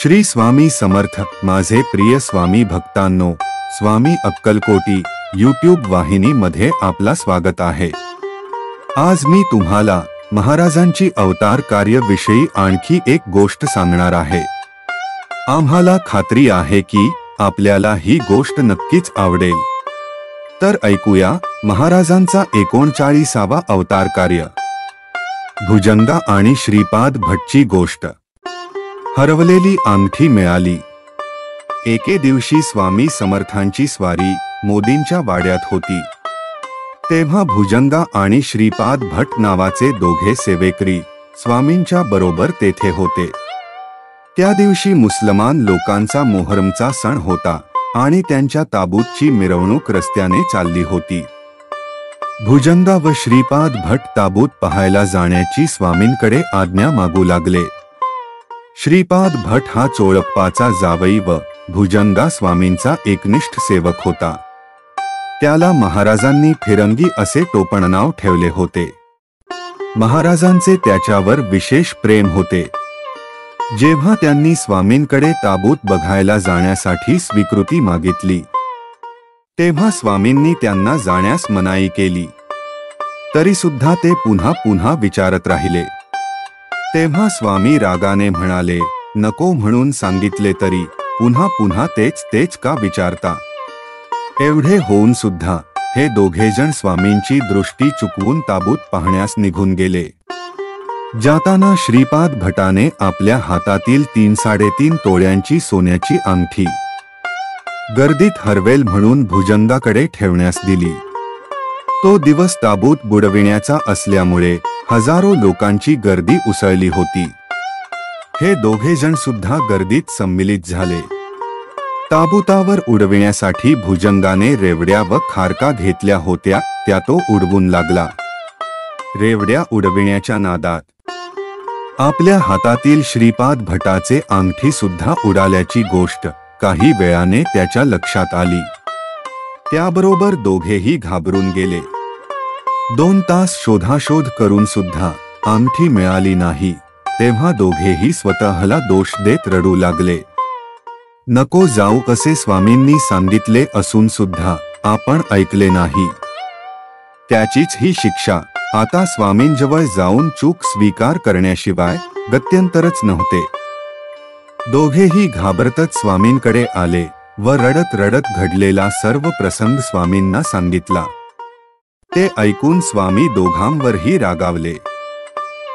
श्री स्वामी समर्थ. माझे प्रिय स्वामी भक्तांनो, स्वामी अक्कलकोटी यूट्यूब वाहिनीमध्ये आपला स्वागत आहे. आज मी तुम्हाला महाराजांची अवतार कार्याविषयी आणखी एक गोष्ट सांगणार आहे. आम्हाला खात्री आहे की आपल्याला ही गोष्ट नक्कीच आवडेल. तर ऐकूया महाराजांचा 39वा अवतार कार्य. भुजंगा आणि श्रीपाद भटची गोष्ट. हरवलेली अंगठी मिळाली. एके दिवशी स्वामी समर्थांची स्वारी मोदींच्या वाड्यात होती. तेव्हा भुजंगा आणि श्रीपाद भट नावाचे दोघे सेवेकरी स्वामींच्या बरोबर तेथे होते. त्या दिवशी मुसलमान लोकांचा मोहरमचा सण होता आणि त्यांच्या ताबूतची मिरवणूक रस्त्याने चालली होती. भुजंगा व श्रीपाद भट ताबूत पाहायला जाण्याची स्वामींकडे आज्ञा मागू लागले. श्रीपाद भट हा चोळप्पाचा जावई व भुजंगा स्वामींचा एकनिष्ठ सेवक होता. त्याला महाराजांनी फिरंगी असे टोपणनाव ठेवले होते. महाराजांचे त्याच्यावर विशेष प्रेम होते. जेव्हा त्यांनी स्वामींकडे ताबूत बघायला जाण्यासाठी स्वीकृती मागितली तेव्हा स्वामींनी त्यांना जाण्यास मनाई केली. तरी सुद्धा ते पुन्हा पुन्हा विचारत राहिले. तेव्हा स्वामी रागाने म्हणाले, नको म्हणून सांगितले तरी पुन्हा पुन्हा तेच तेच का विचारता. एवढे होऊन सुद्धा हे दोघेजण स्वामींची दृष्टी चुकवून ताबूत पाहण्यास निघून गेले. जाताना श्रीपाद भटाने आपल्या हातातील 3-3.5 तोळ्यांची सोन्याची अंगठी गर्दीत हरवेल म्हणून भुजंगाकडे ठेवण्यास दिली. तो दिवस ताबूत बुडविण्याचा असल्यामुळे हजारो लोकांची गर्दी उसळली होती. हे दोघेजण सुद्धा गर्दीत सम्मिलित झाले. ताबूतावर उडविण्यासाठी भुजंगाने रेवड्या व खारका घेतल्या होत्या, त्या तो उडवून लागला. रेवड्या उडविण्याच्या नादात आपल्या हातातील श्रीपाद भटाचे अंगठी सुद्धा उडाल्याची गोष्ट काही वेळाने त्याच्या लक्षात आली. त्याबरोबर दोघेही घाबरून गेले. 2 तास शोधाशोध करून सुद्धा अंगठी मिळाली नाही. तेव्हा दोघेही स्वतःला दोष देत रडू लागले. नको जाऊ असे स्वामींनी सांगितले असून सुद्धा आपण ऐकले नाही. त्याचीच ही शिक्षा. आता स्वामींजवळ जाऊन चूक स्वीकार करण्याशिवाय गत्यंतरच नव्हते. दोघेही घाबरतच स्वामींकडे आले व रडत रडत घडलेला सर्व प्रसंग स्वामींना सांगितला. ते ऐकून स्वामी दोघांवरही रागावले.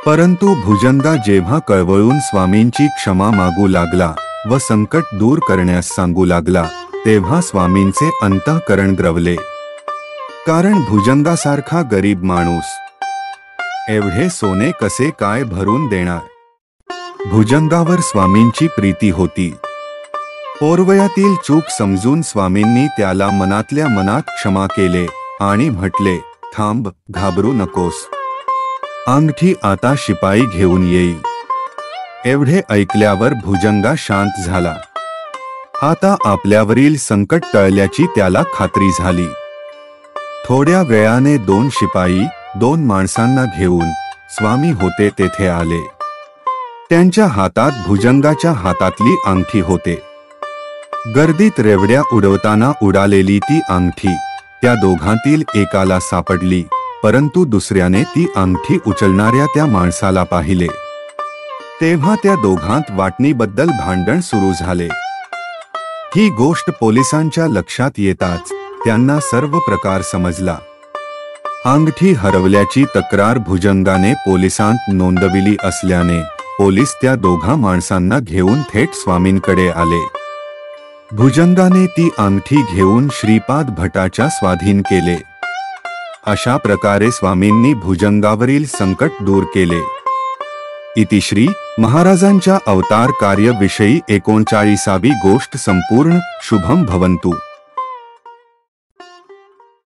परंतु भुजंगा जेव्हा कळवळून स्वामींची क्षमा मागू लागला व संकट दूर करण्यास सांगू लागला तेव्हा स्वामींचे अंतःकरण द्रवले. कारण भुजंगासारखा गरीब माणूस एवढे सोने कसे काय भरून देणार. भुजंगावर स्वामींची प्रीती होती. पोरवयातील चूक समजून स्वामींनी त्याला मनातल्या मनात क्षमा केले आणि म्हटले, थांब, घाबरू नकोस. अंगठी आता शिपाई घेऊन येईल. एवढे ऐकल्यावर भुजंगा शांत झाला. आता आपल्यावरील संकट टळल्याची त्याला खात्री झाली. थोड्या वेळाने 2 शिपाई 2 माणसांना घेऊन स्वामी होते तेथे आले. त्यांच्या हातात भुजंगाच्या हातातली अंगठी होते. गर्दीत रेवड्या उडवताना उडालेली ती अंगठी त्या दोघांतील एकाला सापडली, परंतु दुसऱ्याने ती अंगठी उचलणाऱ्या त्या माणसाला पाहिले. तेव्हा त्या दोघांत वाटणीबद्दल भांडण सुरू झाले. ही गोष्ट पोलिसांच्या लक्षात येताच त्यांना सर्व प्रकार समजला. अंगठी हरवल्याची तक्रार भुजंगाने पोलिसांत नोंदविली असल्याने पोलीस त्या दोघा माणसांना घेऊन थेट स्वामींकडे आले. भुजंगाने ती अंगठी घेऊन श्रीपाद भटाच्या स्वाधीन केले. अशा प्रकारे स्वामींनी भुजंगावरील संकट दूर केले. इति श्री महाराजांच्या अवतार कार्याविषयी 39वी गोष्ट संपूर्ण. शुभम भवन्तु.